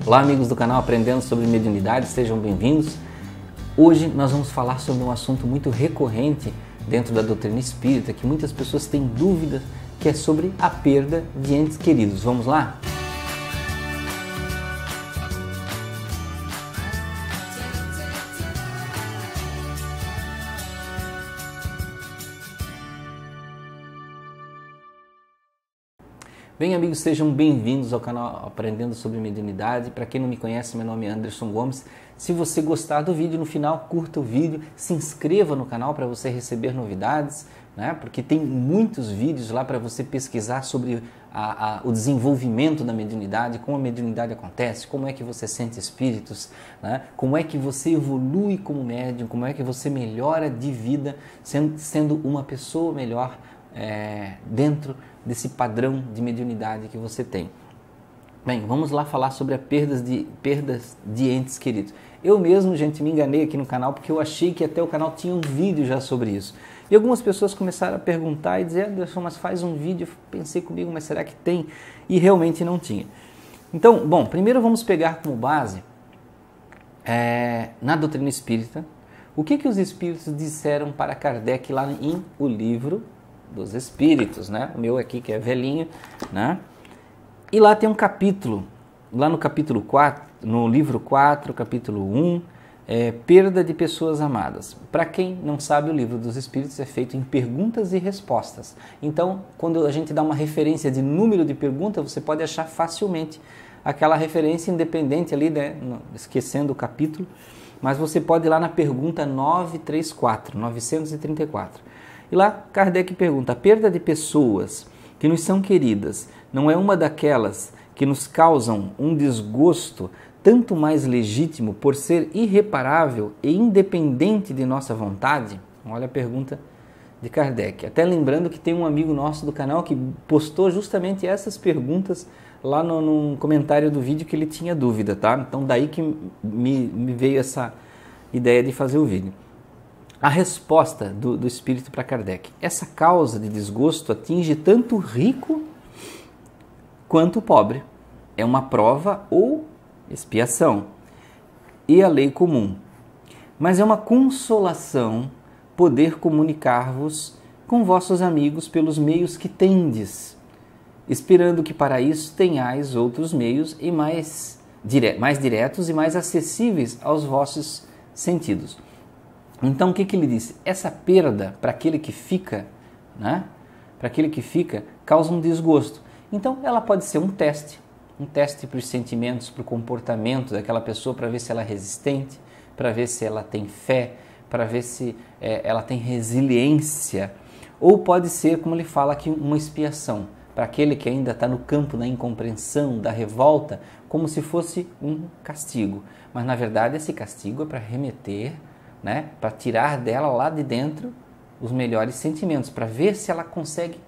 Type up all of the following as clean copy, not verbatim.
Olá, amigos do canal Aprendendo sobre Mediunidade, sejam bem-vindos. Hoje nós vamos falar sobre um assunto muito recorrente dentro da doutrina espírita, que muitas pessoas têm dúvida, que é sobre a perda de entes queridos. Vamos lá? Bem, amigos, sejam bem-vindos ao canal Aprendendo sobre Mediunidade. Para quem não me conhece, meu nome é Anderson Gomes. Se você gostar do vídeo, no final, curta o vídeo, se inscreva no canal para você receber novidades, né? Porque tem muitos vídeos lá para você pesquisar sobre o desenvolvimento da mediunidade, como a mediunidade acontece, como é que você sente espíritos, né? Como é que você evolui como médium, como é que você melhora de vida sendo uma pessoa melhor dentro desse padrão de mediunidade que você tem. Bem, vamos lá falar sobre perdas de entes queridos. Eu mesmo, gente, me enganei aqui no canal porque eu achei que até o canal tinha um vídeo já sobre isso. E algumas pessoas começaram a perguntar e dizer: Anderson, mas faz um vídeo. Eu pensei comigo, mas será que tem? E realmente não tinha. Então, bom, primeiro vamos pegar como base, na doutrina espírita, o que os espíritos disseram para Kardec lá em O Livro dos Espíritos, né? O meu aqui que é velhinho, né? E lá tem um capítulo, lá no capítulo 4, no livro 4, capítulo 1, perda de pessoas amadas. Para quem não sabe, o Livro dos Espíritos é feito em perguntas e respostas. Então, quando a gente dá uma referência de número de perguntas, você pode achar facilmente aquela referência independente ali, né? Esquecendo o capítulo, mas você pode ir lá na pergunta 934. E lá Kardec pergunta: a perda de pessoas que nos são queridas não é uma daquelas que nos causam um desgosto tanto mais legítimo por ser irreparável e independente de nossa vontade? Olha a pergunta de Kardec. Até lembrando que tem um amigo nosso do canal que postou justamente essas perguntas lá no comentário do vídeo, que ele tinha dúvida, tá? Então daí que me veio essa ideia de fazer o vídeo. A resposta do espírito para Kardec: essa causa de desgosto atinge tanto o rico quanto o pobre. É uma prova ou expiação e a lei comum. Mas é uma consolação poder comunicar-vos com vossos amigos pelos meios que tendes, esperando que para isso tenhais outros meios e mais diretos e mais acessíveis aos vossos sentidos. Então, o que ele disse? Essa perda, para aquele que fica, né? Para aquele que fica, causa um desgosto. Então, ela pode ser um teste para os sentimentos, para o comportamento daquela pessoa, para ver se ela é resistente, para ver se ela tem fé, para ver se ela tem resiliência. Ou pode ser, como ele fala aqui, uma expiação, para aquele que ainda está no campo da incompreensão, da revolta, como se fosse um castigo. Mas, na verdade, esse castigo é para remeter, né, para tirar dela lá de dentro os melhores sentimentos, para ver se ela consegue,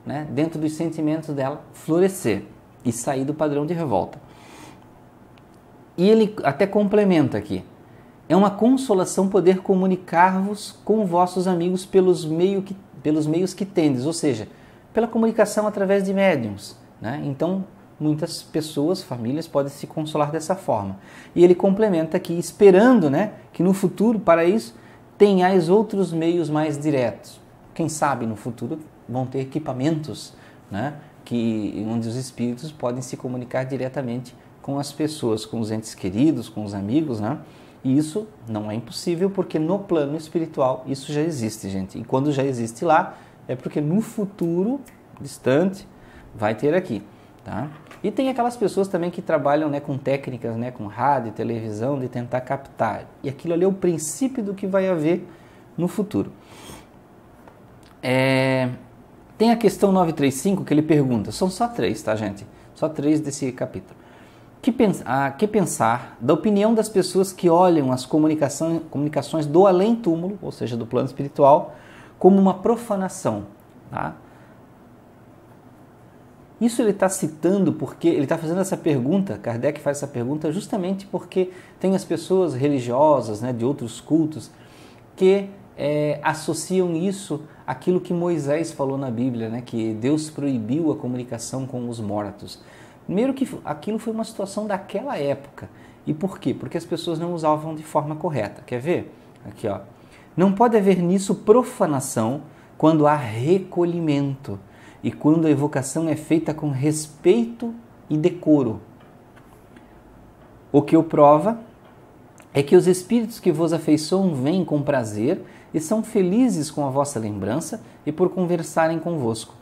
né, dentro dos sentimentos dela, florescer e sair do padrão de revolta. E ele até complementa aqui: é uma consolação poder comunicar-vos com vossos amigos pelos meios que tendes, ou seja, pela comunicação através de médiuns, né? Então, muitas pessoas, famílias, podem se consolar dessa forma. E ele complementa aqui, esperando, né, que no futuro, para isso, tenhais outros meios mais diretos. Quem sabe no futuro vão ter equipamentos, né, onde os espíritos podem se comunicar diretamente com as pessoas, com os entes queridos, com os amigos, né? E isso não é impossível, porque no plano espiritual isso já existe, gente. E quando já existe lá, é porque no futuro distante vai ter aqui. Tá? E tem aquelas pessoas também que trabalham, né, com técnicas, né, com rádio, televisão, de tentar captar. E aquilo ali é o princípio do que vai haver no futuro. Tem a questão 935 que ele pergunta, são só 3, tá, gente? Só 3 desse capítulo. Que pensar da opinião das pessoas que olham as comunicações do além-túmulo, ou seja, do plano espiritual, como uma profanação, tá? Isso ele está citando porque ele está fazendo essa pergunta, Kardec faz essa pergunta justamente porque tem as pessoas religiosas, né, de outros cultos que associam isso àquilo que Moisés falou na Bíblia, né, que Deus proibiu a comunicação com os mortos. Primeiro que aquilo foi uma situação daquela época. E por quê? Porque as pessoas não usavam de forma correta. Quer ver? Aqui, ó. Não pode haver nisso profanação quando há recolhimento e quando a evocação é feita com respeito e decoro. O que o prova é que os espíritos que vos afeiçoam vêm com prazer e são felizes com a vossa lembrança e por conversarem convosco.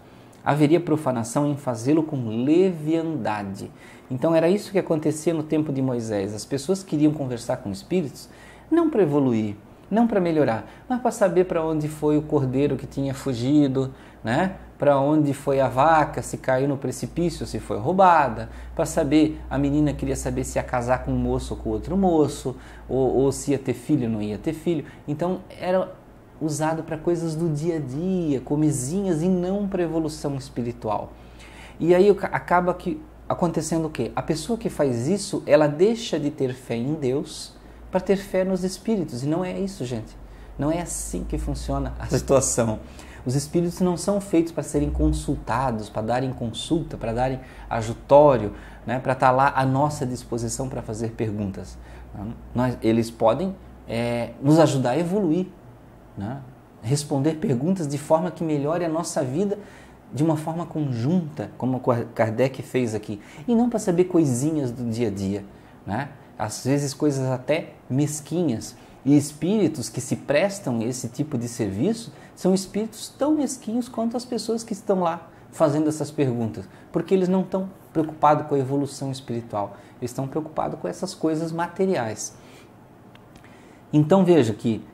Haveria profanação em fazê-lo com leviandade. Então era isso que acontecia no tempo de Moisés. As pessoas queriam conversar com espíritos não para evoluir, não para melhorar, mas para saber para onde foi o cordeiro que tinha fugido, né? Para onde foi a vaca, se caiu no precipício, se foi roubada, para saber, a menina queria saber se ia casar com um moço ou com outro moço, ou se ia ter filho ou não ia ter filho. Então era usado para coisas do dia a dia, comezinhas, e não para evolução espiritual. E aí acaba acontecendo o quê? A pessoa que faz isso, ela deixa de ter fé em Deus para ter fé nos espíritos. E não é isso, gente. Não é assim que funciona a situação. Os espíritos não são feitos para serem consultados, para darem consulta, para darem ajutório, né, para estar lá à nossa disposição para fazer perguntas. Eles podem nos ajudar a evoluir, né, responder perguntas de forma que melhore a nossa vida de uma forma conjunta, como Kardec fez aqui, e não para saber coisinhas do dia a dia, né? Às vezes coisas até mesquinhas. E espíritos que se prestam a esse tipo de serviço são espíritos tão mesquinhos quanto as pessoas que estão lá fazendo essas perguntas, porque eles não estão preocupados com a evolução espiritual, eles estão preocupados com essas coisas materiais. Então veja que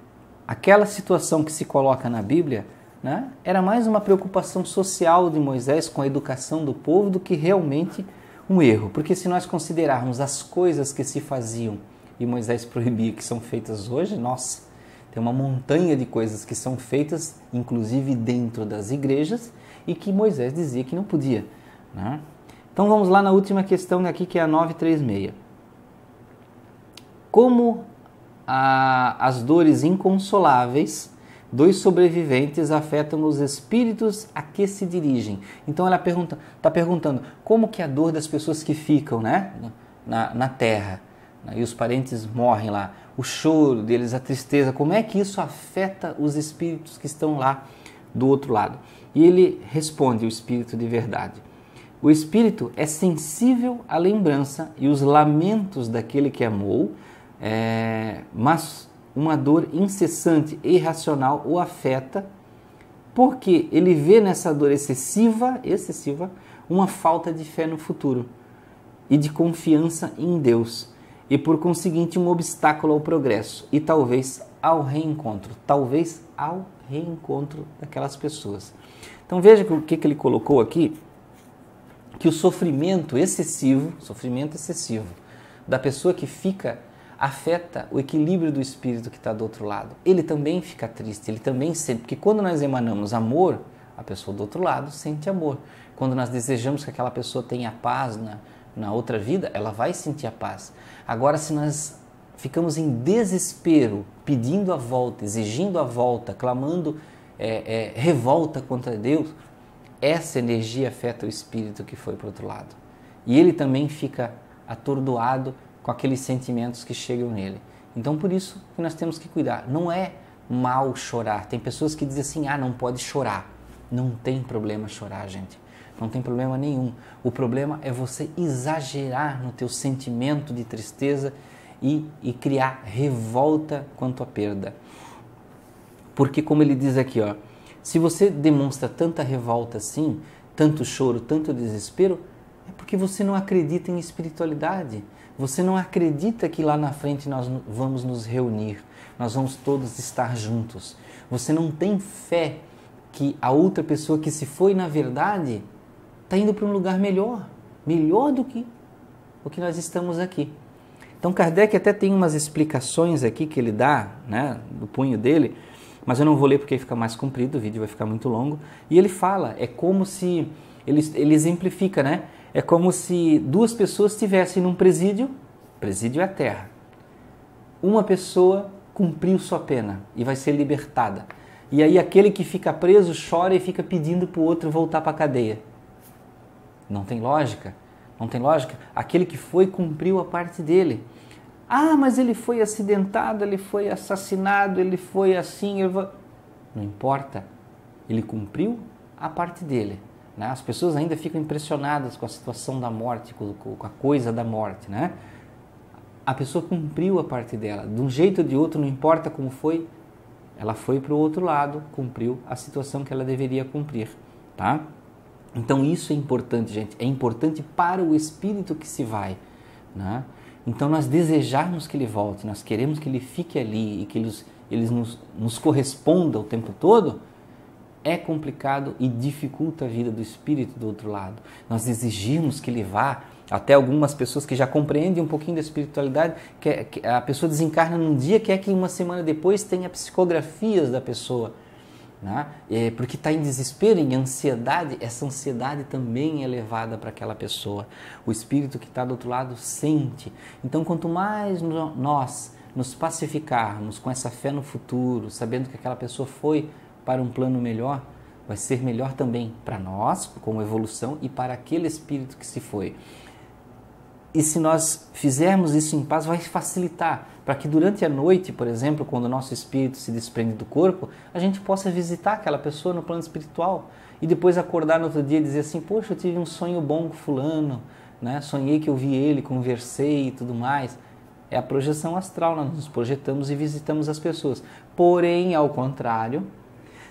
aquela situação que se coloca na Bíblia, né, era mais uma preocupação social de Moisés com a educação do povo do que realmente um erro, porque se nós considerarmos as coisas que se faziam e Moisés proibia que são feitas hoje, nossa, tem uma montanha de coisas que são feitas, inclusive dentro das igrejas, e que Moisés dizia que não podia, né? Então vamos lá na última questão aqui, que é a 936. Como as dores inconsoláveis dos sobreviventes afetam os espíritos a que se dirigem? Então ela está perguntando como que a dor das pessoas que ficam, né, na terra, e os parentes morrem lá, o choro deles, a tristeza, como é que isso afeta os espíritos que estão lá do outro lado? E ele responde, o espírito de verdade: o espírito é sensível à lembrança e os lamentos daquele que amou, mas uma dor incessante e irracional o afeta, porque ele vê nessa dor excessiva, uma falta de fé no futuro e de confiança em Deus, e por conseguinte um obstáculo ao progresso e talvez ao reencontro daquelas pessoas. Então veja o que ele colocou aqui, que o sofrimento excessivo da pessoa que fica afeta o equilíbrio do espírito que está do outro lado. Ele também fica triste, ele também sente, porque quando nós emanamos amor, a pessoa do outro lado sente amor. Quando nós desejamos que aquela pessoa tenha paz na outra vida, ela vai sentir a paz. Agora, se nós ficamos em desespero, pedindo a volta, exigindo a volta, clamando revolta contra Deus, essa energia afeta o espírito que foi para o outro lado. E ele também fica atordoado com aqueles sentimentos que chegam nele. Então, por isso que nós temos que cuidar. Não é mal chorar. Tem pessoas que dizem assim, não pode chorar. Não tem problema chorar, gente. Não tem problema nenhum. O problema é você exagerar no teu sentimento de tristeza e criar revolta quanto à perda. Porque, como ele diz aqui, se você demonstra tanta revolta assim, tanto choro, tanto desespero, é porque você não acredita em espiritualidade. Você não acredita que lá na frente nós vamos nos reunir, nós vamos todos estar juntos. Você não tem fé que a outra pessoa que se foi, na verdade, está indo para um lugar melhor do que o que nós estamos aqui. Então Kardec até tem umas explicações aqui que ele dá, né, do punho dele, mas eu não vou ler porque fica mais comprido, o vídeo vai ficar muito longo. E ele fala, é como se, ele exemplifica, né? É como se duas pessoas estivessem num presídio é a terra. Uma pessoa cumpriu sua pena e vai ser libertada. E aí aquele que fica preso chora e fica pedindo para o outro voltar para a cadeia. Não tem lógica. Não tem lógica? Aquele que foi cumpriu a parte dele. Ah, mas ele foi acidentado, ele foi assassinado, ele foi assim... Não importa, ele cumpriu a parte dele. Né? As pessoas ainda ficam impressionadas com a situação da morte, com a coisa da morte. Né? A pessoa cumpriu a parte dela, de um jeito ou de outro, não importa como foi, ela foi para o outro lado, cumpriu a situação que ela deveria cumprir. Tá? Então isso é importante, gente, é importante para o espírito que se vai. Né? Então nós desejamos que ele volte, nós queremos que ele fique ali e que eles nos corresponda o tempo todo, é complicado e dificulta a vida do espírito do outro lado. Nós exigimos que ele vá, até algumas pessoas que já compreendem um pouquinho da espiritualidade, que a pessoa desencarna num dia, quer que uma semana depois tenha psicografias da pessoa, né? Porque está em desespero, em ansiedade, essa ansiedade também é levada para aquela pessoa. O espírito que está do outro lado sente. Então, quanto mais nós nos pacificarmos com essa fé no futuro, sabendo que aquela pessoa foi para um plano melhor, vai ser melhor também para nós, como evolução, e para aquele espírito que se foi. E se nós fizermos isso em paz, vai facilitar, para que durante a noite, por exemplo, quando o nosso espírito se desprende do corpo, a gente possa visitar aquela pessoa no plano espiritual e depois acordar no outro dia e dizer assim, poxa, eu tive um sonho bom com fulano, né? Sonhei que eu vi ele, conversei e tudo mais. É a projeção astral, nós nos projetamos e visitamos as pessoas. Porém, ao contrário,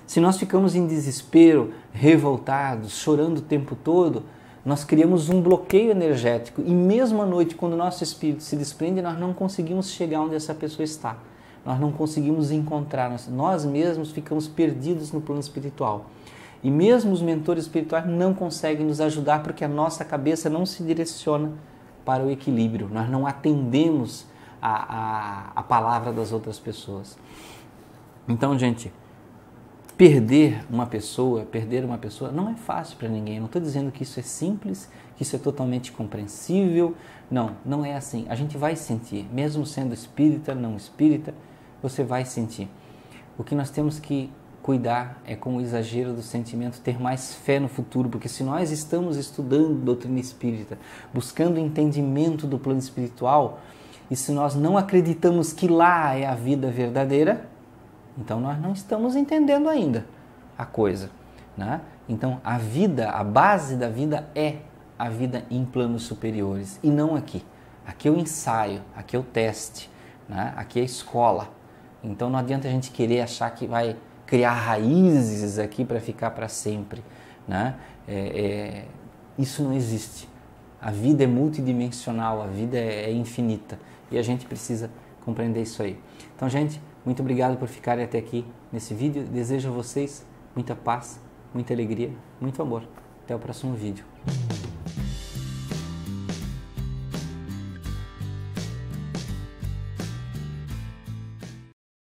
se nós ficamos em desespero, revoltados, chorando o tempo todo, nós criamos um bloqueio energético e mesmo à noite, quando o nosso espírito se desprende, nós não conseguimos chegar onde essa pessoa está. Nós não conseguimos encontrar, nós mesmos ficamos perdidos no plano espiritual. E mesmo os mentores espirituais não conseguem nos ajudar porque a nossa cabeça não se direciona para o equilíbrio. Nós não atendemos a palavra das outras pessoas. Então, gente, perder uma pessoa não é fácil para ninguém. Eu não estou dizendo que isso é simples, que isso é totalmente compreensível. Não, não é assim. A gente vai sentir, mesmo sendo espírita, não espírita, você vai sentir. O que nós temos que cuidar é com o exagero do sentimento, ter mais fé no futuro, porque se nós estamos estudando doutrina espírita, buscando entendimento do plano espiritual, e se nós não acreditamos que lá é a vida verdadeira, então nós não estamos entendendo ainda a coisa, né? Então a vida, a base da vida é a vida em planos superiores e não aqui. Aqui é o ensaio, aqui é o teste, né? Aqui é a escola. Então não adianta a gente querer achar que vai criar raízes aqui para ficar para sempre, né? Isso não existe. A vida é multidimensional, a vida é infinita e a gente precisa compreender isso aí. Então, gente, muito obrigado por ficarem até aqui nesse vídeo. Desejo a vocês muita paz, muita alegria, muito amor. Até o próximo vídeo.